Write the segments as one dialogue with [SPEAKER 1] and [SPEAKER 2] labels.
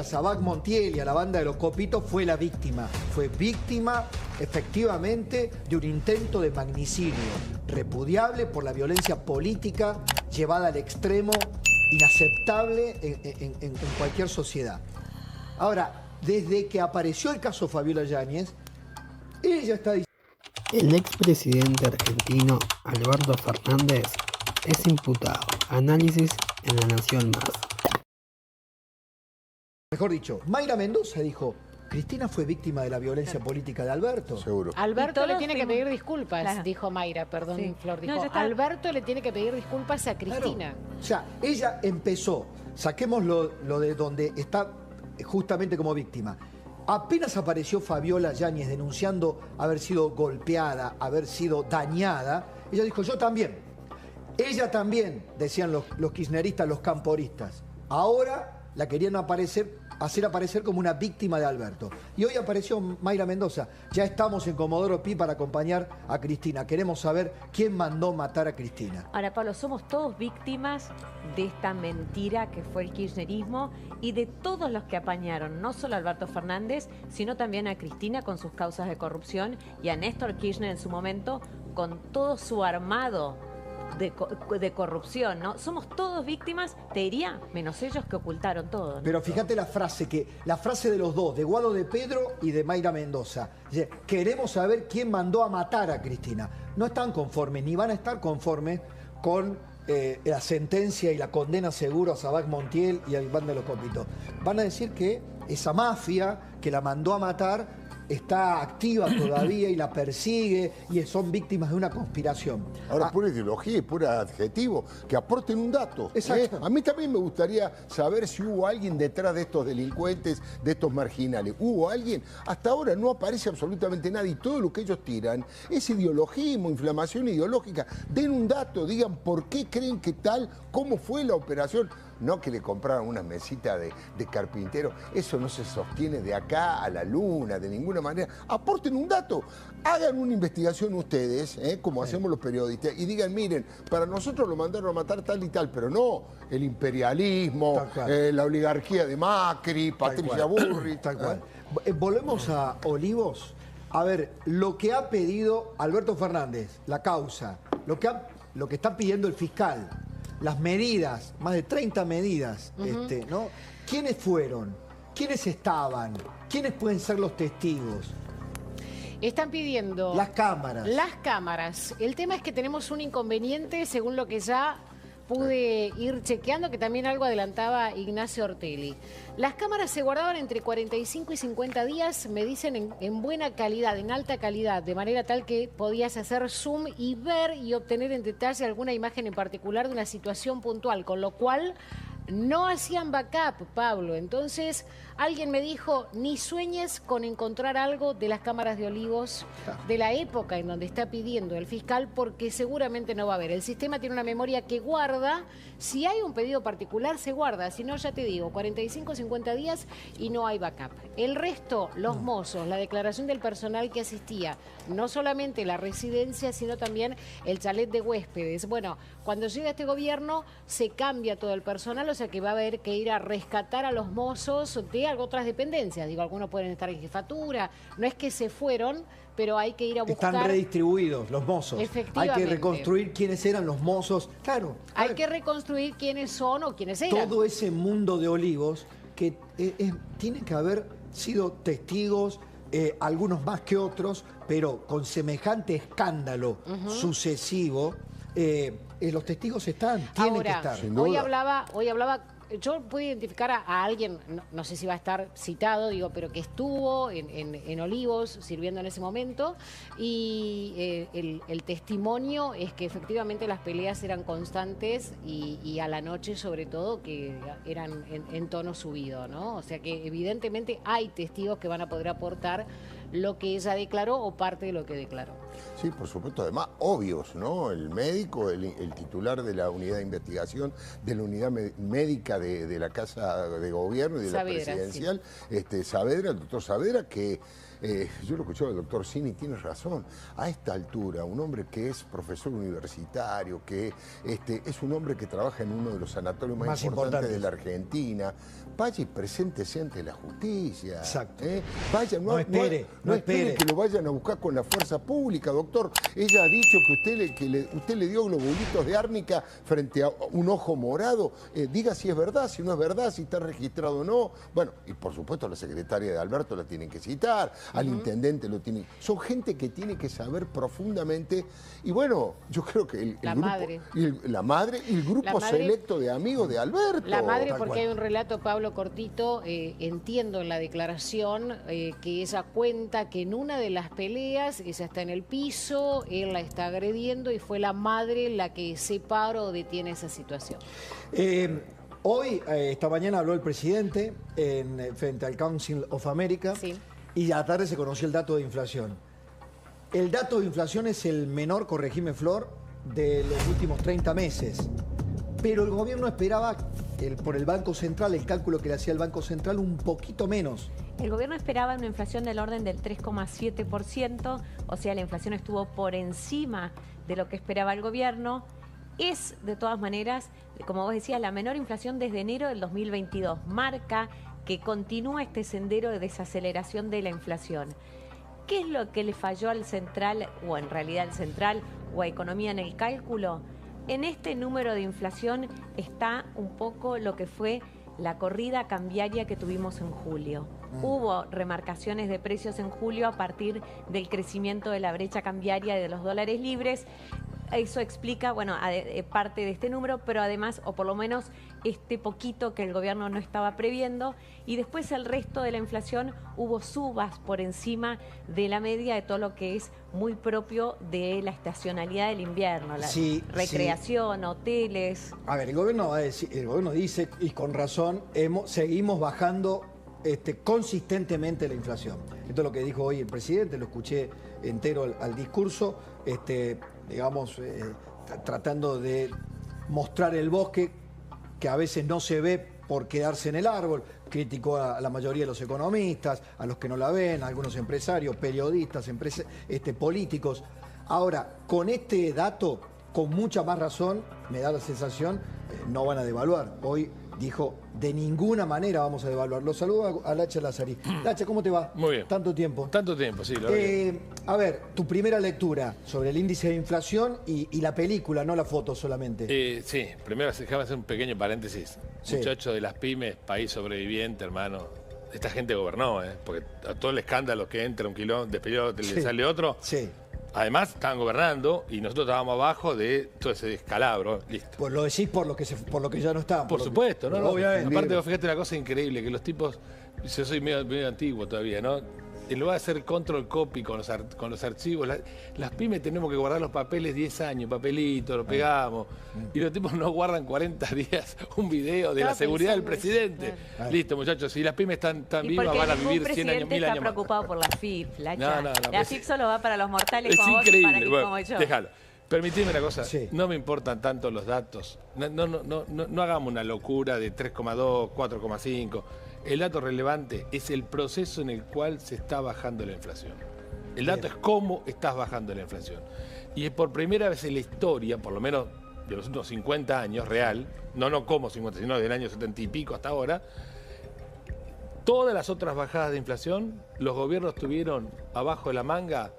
[SPEAKER 1] Sabac Montiel y a la banda de los Copitos fue la víctima. Fue víctima, efectivamente, de un intento de magnicidio repudiable por la violencia política llevada al extremo inaceptable en cualquier sociedad. Ahora, desde que apareció el caso Fabiola Yáñez, ella está diciendo...
[SPEAKER 2] El expresidente argentino Alberto Fernández es imputado. Análisis en La Nación Más.
[SPEAKER 1] Mejor dicho, Mayra Mendoza dijo, Cristina fue víctima de la violencia política de Alberto.
[SPEAKER 3] Seguro.
[SPEAKER 4] Alberto le tiene que pedir disculpas, claro. Dijo Mayra, perdón, sí. Flor dijo. No, Alberto le tiene que pedir disculpas a Cristina.
[SPEAKER 1] Claro. O sea, ella empezó, saquemos lo de donde está justamente como víctima. Apenas apareció Fabiola Yáñez denunciando haber sido golpeada, haber sido dañada, ella dijo, yo también. Ella también, decían los kirchneristas, los camporistas. Ahora la querían hacer aparecer como una víctima de Alberto. Y hoy apareció Mayra Mendoza. Ya estamos en Comodoro Pi para acompañar a Cristina. Queremos saber quién mandó matar a Cristina.
[SPEAKER 5] Ahora, Pablo, somos todos víctimas de esta mentira que fue el kirchnerismo y de todos los que apañaron, no solo a Alberto Fernández, sino también a Cristina con sus causas de corrupción y a Néstor Kirchner en su momento con todo su armado de corrupción, ¿no? Somos todos víctimas, te diría, menos ellos que ocultaron todo, ¿no?
[SPEAKER 1] Pero fíjate la frase de los dos, de Guado de Pedro y de Mayra Mendoza. Dice, queremos saber quién mandó a matar a Cristina. No están conformes, ni van a estar conformes con la sentencia y la condena seguro a Sabac Montiel y al banda de los Copitos. Van a decir que esa mafia que la mandó a matar está activa todavía y la persigue y son víctimas de una conspiración.
[SPEAKER 3] Ahora, pura ideología y pura adjetivo, que aporten un dato.
[SPEAKER 1] Exacto.
[SPEAKER 3] A mí también me gustaría saber si hubo alguien detrás de estos delincuentes, de estos marginales. ¿Hubo alguien? Hasta ahora no aparece absolutamente nadie y todo lo que ellos tiran es ideologismo, inflamación ideológica. Den un dato, digan por qué creen que tal, cómo fue la operación. No que le compraron una mesita de carpintero. Eso no se sostiene de acá a la luna, de ninguna manera. Aporten un dato. Hagan una investigación ustedes, como hacemos los periodistas, y digan, miren, para nosotros lo mandaron a matar tal y tal, pero no el imperialismo, la oligarquía de Macri, Patricia Burri.
[SPEAKER 1] Tal cual. Volvemos a Olivos. A ver, lo que ha pedido Alberto Fernández, la causa, lo que está pidiendo el fiscal, las medidas, más de 30 medidas, ¿no? ¿Quiénes fueron? ¿Quiénes estaban? ¿Quiénes pueden ser los testigos?
[SPEAKER 4] Están pidiendo...
[SPEAKER 1] Las cámaras.
[SPEAKER 4] Las cámaras. El tema es que tenemos un inconveniente, según lo que ya pude ir chequeando, que también algo adelantaba Ignacio Ortelli. Las cámaras se guardaban entre 45 y 50 días, me dicen, en buena calidad, en alta calidad, de manera tal que podías hacer zoom y ver y obtener en detalle alguna imagen en particular de una situación puntual, con lo cual no hacían backup, Pablo. Entonces, alguien me dijo, ni sueñes con encontrar algo de las cámaras de Olivos de la época en donde está pidiendo el fiscal, porque seguramente no va a haber. El sistema tiene una memoria que guarda. Si hay un pedido particular, se guarda. Si no, ya te digo, 45, 50 días y no hay backup. El resto, los mozos, la declaración del personal que asistía, no solamente la residencia, sino también el chalet de huéspedes. Bueno, cuando llega este gobierno, se cambia todo el personal, o sea que va a haber que ir a rescatar a los mozos de otras dependencias. Digo, algunos pueden estar en jefatura. No es que se fueron, pero hay que ir a buscar...
[SPEAKER 1] Están redistribuidos los mozos.
[SPEAKER 4] Efectivamente.
[SPEAKER 1] Hay que reconstruir quiénes eran los mozos. Claro.
[SPEAKER 4] Hay que reconstruir quiénes son o quiénes eran.
[SPEAKER 1] Todo ese mundo de Olivos que tienen que haber sido testigos, algunos más que otros, pero con semejante escándalo sucesivo, los testigos tienen que estar.
[SPEAKER 4] Hoy hablaba, yo pude identificar a alguien, no sé si va a estar citado, digo, pero que estuvo en Olivos sirviendo en ese momento, y el testimonio es que efectivamente las peleas eran constantes y a la noche sobre todo que eran en tono subido, ¿no? O sea que evidentemente hay testigos que van a poder aportar lo que ella declaró o parte de lo que declaró.
[SPEAKER 3] Sí, por supuesto, además, obvios, ¿no? El médico, el titular de la unidad de investigación, de la unidad médica de la Casa de Gobierno y de
[SPEAKER 4] Saavedra,
[SPEAKER 3] la Presidencial, Saavedra, el doctor Saavedra, que yo lo escuché al doctor Cini, tiene razón. A esta altura, un hombre que es profesor universitario, que es un hombre que trabaja en uno de los sanatorios más importantes de la Argentina, vaya y preséntese ante la justicia.
[SPEAKER 1] Exacto.
[SPEAKER 3] Vaya,
[SPEAKER 1] No espere
[SPEAKER 3] que lo vayan a buscar con la fuerza pública, doctor. Ella ha dicho que usted le dio globulitos de árnica frente a un ojo morado. Diga si es verdad, si no es verdad, si está registrado o no. Bueno, y por supuesto la secretaria de Alberto la tienen que citar, al intendente lo tienen. Son gente que tiene que saber profundamente. Y bueno, yo creo que
[SPEAKER 4] La
[SPEAKER 3] grupo,
[SPEAKER 4] madre.
[SPEAKER 3] la madre y el grupo selecto de amigos de Alberto.
[SPEAKER 4] La madre,
[SPEAKER 1] Tal
[SPEAKER 4] porque
[SPEAKER 1] cual.
[SPEAKER 4] hay un relato, Pablo cortito, entiendo en la declaración que ella cuenta que en una de las peleas ella está en el piso, él la está agrediendo y fue la madre la que separa o detiene esa situación.
[SPEAKER 1] Hoy, esta mañana habló el presidente frente al Council of America
[SPEAKER 4] Sí.
[SPEAKER 1] y a la tarde se conoció el dato de inflación. El dato de inflación es el menor, corregime Flor, de los últimos 30 meses. Pero el gobierno esperaba, por el Banco Central, el cálculo que le hacía el Banco Central, un poquito menos.
[SPEAKER 5] El gobierno esperaba una inflación del orden del 3,7%, o sea, la inflación estuvo por encima de lo que esperaba el gobierno. Es, de todas maneras, como vos decías, la menor inflación desde enero del 2022. Marca que continúa este sendero de desaceleración de la inflación. ¿Qué es lo que le falló al central, o en realidad al central, o a Economía en el cálculo? En este número de inflación está un poco lo que fue la corrida cambiaria que tuvimos en julio. Hubo remarcaciones de precios en julio a partir del crecimiento de la brecha cambiaria de los dólares libres. Eso explica, bueno, parte de este número, pero además, o por lo menos este poquito que el gobierno no estaba previendo, y después el resto de la inflación hubo subas por encima de la media de todo lo que es muy propio de la estacionalidad del invierno, la recreación, hoteles.
[SPEAKER 1] A ver, el gobierno dice, y con razón, seguimos bajando consistentemente la inflación. Esto es lo que dijo hoy el presidente, lo escuché entero al discurso, digamos, tratando de mostrar el bosque que a veces no se ve por quedarse en el árbol. Criticó a la mayoría de los economistas, a los que no la ven, a algunos empresarios, periodistas, políticos. Ahora, con este dato, con mucha más razón, me da la sensación, no van a devaluar. Hoy dijo, de ninguna manera vamos a devaluar. Lo saludo a Lacha Lazari. Lacha, ¿cómo te va?
[SPEAKER 6] Muy bien.
[SPEAKER 1] Tanto tiempo.
[SPEAKER 6] Tanto tiempo, sí.
[SPEAKER 1] A ver, tu primera lectura sobre el índice de inflación y la película, no la foto solamente.
[SPEAKER 6] Sí, primero déjame hacer un pequeño paréntesis.
[SPEAKER 1] Sí.
[SPEAKER 6] Muchachos de las pymes, país sobreviviente, hermano. Esta gente gobernó, porque a todo el escándalo que entra un quilón, despedido, le sale otro.
[SPEAKER 1] Sí.
[SPEAKER 6] Además, estaban gobernando y nosotros estábamos abajo de todo ese descalabro. Listo.
[SPEAKER 1] Pues lo decís por lo que ya no está.
[SPEAKER 6] Por supuesto, ¿no?
[SPEAKER 1] Obviamente.
[SPEAKER 6] Aparte, vos fíjate una cosa increíble, que los tipos, yo soy medio antiguo todavía, ¿no? En lugar de hacer control copy con los archivos, las pymes tenemos que guardar los papeles 10 años, papelito, lo pegamos. Y los tipos no guardan 40 días un video de la seguridad del presidente.
[SPEAKER 1] Claro.
[SPEAKER 6] Listo, muchachos, si las pymes están vivas, van a vivir 100 años, 1000 años
[SPEAKER 5] está
[SPEAKER 6] más.
[SPEAKER 5] preocupado por la FIP,
[SPEAKER 6] No,
[SPEAKER 5] la FIP solo va para los mortales
[SPEAKER 6] Es
[SPEAKER 5] como vos y
[SPEAKER 6] increíble.
[SPEAKER 5] para
[SPEAKER 6] Bueno,
[SPEAKER 5] como yo.
[SPEAKER 6] déjalo. Permitime una cosa,
[SPEAKER 1] Sí.
[SPEAKER 6] no me importan tanto los datos. No hagamos una locura de 3,2, 4,5. El dato relevante es el proceso en el cual se está bajando la inflación. El dato es cómo estás bajando la inflación. Y es por primera vez en la historia, por lo menos de los últimos 50 años, real, no como 50, sino del año 70 y pico hasta ahora, todas las otras bajadas de inflación, los gobiernos tuvieron abajo de la manga,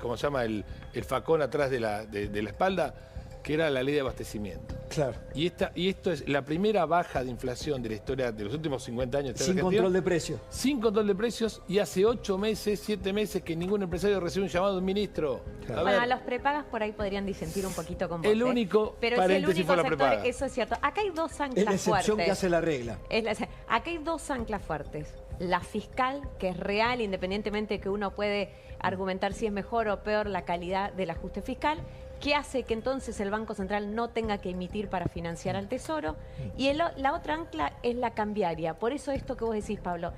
[SPEAKER 6] ¿cómo se llama? El facón atrás de la espalda, que era la ley de abastecimiento.
[SPEAKER 1] Claro.
[SPEAKER 6] Y esto es la primera baja de inflación de la historia de los últimos 50 años.
[SPEAKER 1] Sin control de precios.
[SPEAKER 6] Sin control de precios, y hace 8 meses, 7 meses que ningún empresario recibe un llamado de un ministro.
[SPEAKER 1] Claro.
[SPEAKER 6] A
[SPEAKER 5] Bueno,
[SPEAKER 6] ver,
[SPEAKER 5] los prepagas por ahí podrían disentir un poquito con vos.
[SPEAKER 6] El único
[SPEAKER 5] pero es el
[SPEAKER 6] paréntesis
[SPEAKER 5] único
[SPEAKER 6] fue la
[SPEAKER 5] sector,
[SPEAKER 6] prepaga.
[SPEAKER 5] eso es cierto. Acá hay dos
[SPEAKER 1] Es
[SPEAKER 5] anclas
[SPEAKER 1] la excepción
[SPEAKER 5] fuertes.
[SPEAKER 1] que hace la regla.
[SPEAKER 5] Acá hay dos anclas fuertes. La fiscal, que es real, independientemente de que uno puede argumentar si es mejor o peor la calidad del ajuste fiscal, que hace que entonces el Banco Central no tenga que emitir para financiar al Tesoro. Y la otra ancla es la cambiaria. Por eso esto que vos decís, Pablo,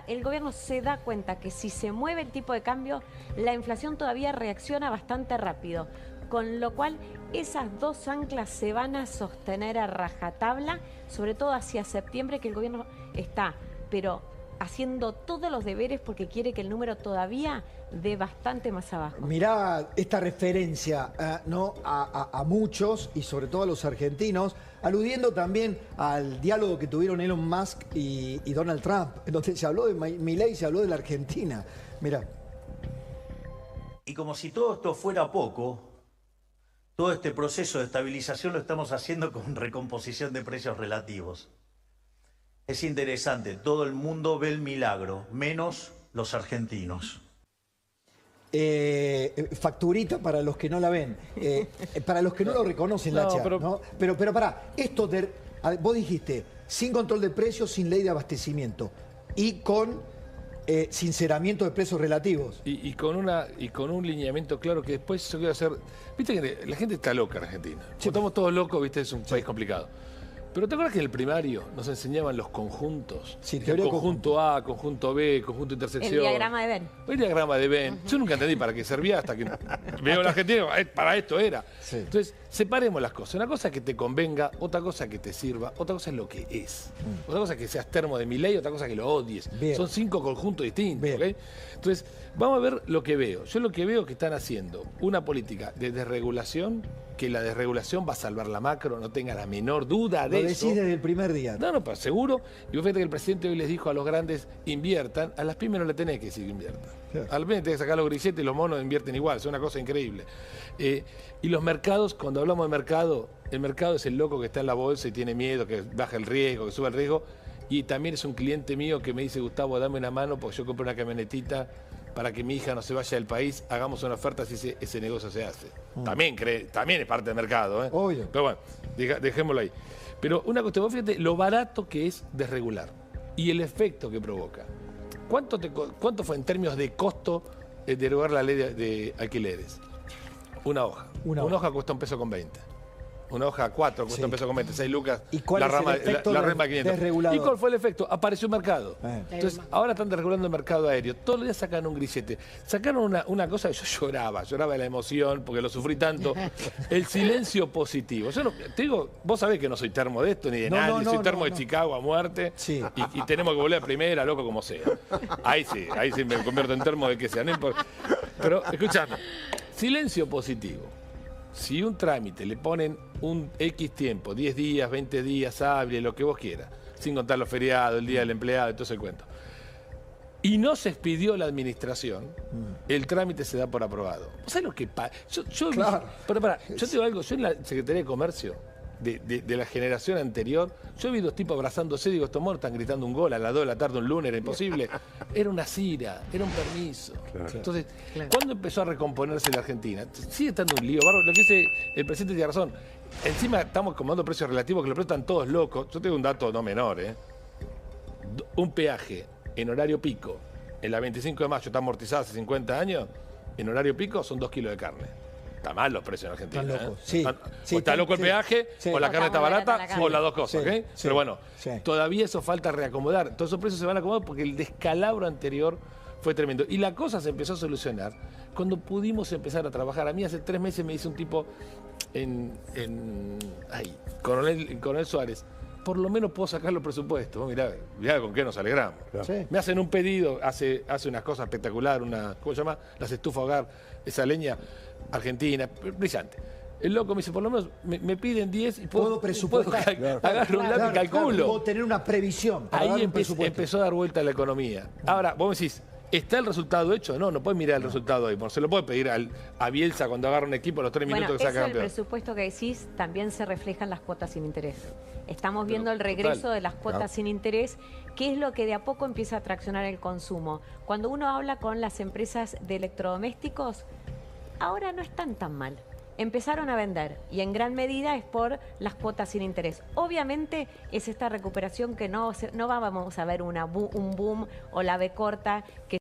[SPEAKER 5] el gobierno se da cuenta que si se mueve el tipo de cambio, la inflación todavía reacciona bastante rápido. Con lo cual, esas dos anclas se van a sostener a rajatabla, sobre todo hacia septiembre, que el gobierno está, pero haciendo todos los deberes porque quiere que el número todavía dé bastante más abajo.
[SPEAKER 1] Mirá esta referencia ¿no? a muchos y sobre todo a los argentinos, aludiendo también al diálogo que tuvieron Elon Musk y Donald Trump, en donde se habló de Milei y se habló de la Argentina. Mirá.
[SPEAKER 7] Y como si todo esto fuera poco, todo este proceso de estabilización lo estamos haciendo con recomposición de precios relativos. Es interesante, todo el mundo ve el milagro, menos los argentinos.
[SPEAKER 1] Facturita para los que no la ven, para los que no lo reconocen, Lacha, ¿no? Pero pará, vos dijiste, sin control de precios, sin ley de abastecimiento y con sinceramiento de precios relativos.
[SPEAKER 6] Y con un lineamiento claro que después yo quiero hacer... Viste que la gente está loca en Argentina. Sí. Estamos todos locos, viste, es un país complicado. Pero ¿te acuerdas que en el primario nos enseñaban los conjuntos?
[SPEAKER 1] Sí,
[SPEAKER 6] conjunto A, conjunto B, conjunto intersección.
[SPEAKER 5] El diagrama de Venn.
[SPEAKER 6] El diagrama de Venn. Yo nunca entendí para qué servía hasta que veo a la Argentina, para esto era. Sí. Entonces, separemos las cosas. Una cosa es que te convenga, otra cosa que te sirva, otra cosa es lo que es. Otra cosa es que seas termo de Milei, otra cosa es que lo odies. Bien. Son 5 conjuntos distintos. ¿Okay? Entonces, vamos a ver lo que veo. Yo lo que veo es que están haciendo una política de desregulación, que la desregulación va a salvar la macro, no tenga la menor duda de eso. Lo
[SPEAKER 1] decís desde el primer día.
[SPEAKER 6] No, pero seguro. Y vos fíjate que el presidente hoy les dijo a los grandes, inviertan. A las pymes no le tenés que decir que inviertan. Claro. A las pymes tenés que sacar los grilletes y los monos invierten igual. Es una cosa increíble. Y los mercados, cuando hablamos de mercado, el mercado es el loco que está en la bolsa y tiene miedo, que baja el riesgo, que sube el riesgo. Y también es un cliente mío que me dice, Gustavo, dame una mano porque yo compré una camionetita para que mi hija no se vaya del país, hagamos una oferta si ese negocio se hace. También es parte del mercado, ¿eh?
[SPEAKER 1] Obvio.
[SPEAKER 6] Pero bueno, dejémoslo ahí. Pero una cuestión, vos fíjate lo barato que es desregular y el efecto que provoca. ¿Cuánto fue en términos de costo derogar la ley de alquileres? Una hoja. Una hoja cuesta $1.20. Una hoja 4 cuesta $1.20, 6 lucas.
[SPEAKER 1] ¿Y cuál es el efecto
[SPEAKER 6] la rema 500.
[SPEAKER 1] desregulador?
[SPEAKER 6] ¿Y cuál fue el efecto? Apareció un mercado. Entonces, ahora están desregulando el mercado aéreo. Todos los días sacan un grillete. Sacaron una cosa que yo lloraba de la emoción, porque lo sufrí tanto. El silencio positivo. Yo no, te digo, vos sabés que no soy termo de esto ni de nadie. Soy termo de Chicago a muerte. Sí. Y tenemos que volver a primera, loco, como sea. Ahí sí me convierto en termo de que sea. No importa. Pero, escuchame, silencio positivo. Si un trámite le ponen un X tiempo, 10 días, 20 días, hábil, lo que vos quieras, sin contar los feriados, el día del empleado, todo ese cuento, y no se expidió la administración, el trámite se da por aprobado. ¿Vos sabés lo que pasa? Claro. Pero yo te digo algo, yo en la Secretaría de Comercio, de la generación anterior, yo vi dos tipos abrazándose, digo, estos monos están gritando un gol a las 2 de la tarde, un lunes, era imposible. Era una cira, era un permiso. Claro. Entonces, ¿cuándo empezó a recomponerse la Argentina? Sigue estando un lío, bárbaro. Lo que dice el presidente tiene razón. Encima estamos acomodando precios relativos, que los precios están todos locos. Yo tengo un dato no menor, Un peaje en horario pico, en la 25 de mayo, está amortizada hace 50 años, en horario pico son 2 kilos de carne. Está mal los precios en Argentina. Están locos. Sí, o está loco el peaje, o la carne está barata, o las dos cosas. Sí, pero bueno, todavía eso falta reacomodar. Todos esos precios se van a acomodar porque el descalabro anterior fue tremendo. Y la cosa se empezó a solucionar cuando pudimos empezar a trabajar. A mí hace 3 meses me dice un tipo Coronel Suárez, por lo menos puedo sacar los presupuestos. Mirá con qué nos alegramos. Claro. Me hacen un pedido, hace unas cosas espectaculares, ¿cómo se llama? Las estufas hogar, esa leña argentina, brillante. El loco me dice, por lo menos me piden 10 y puedo presupuestar. Agarro un lápiz y calculo.
[SPEAKER 1] Puedo tener una previsión.
[SPEAKER 6] Ahí empezó a dar vuelta la economía. Ahora, vos me decís, ¿está el resultado hecho? No puedes mirar el resultado ahí. Se lo puede pedir a Bielsa cuando agarra un equipo a los 3 minutos que saca campeón.
[SPEAKER 5] El presupuesto que decís también se refleja en las cuotas sin interés. Estamos viendo el regreso de las cuotas sin interés, que es lo que de a poco empieza a traccionar el consumo. Cuando uno habla con las empresas de electrodomésticos, ahora no están tan mal. Empezaron a vender y en gran medida es por las cuotas sin interés. Obviamente es esta recuperación que no vamos a ver un boom o la B corta que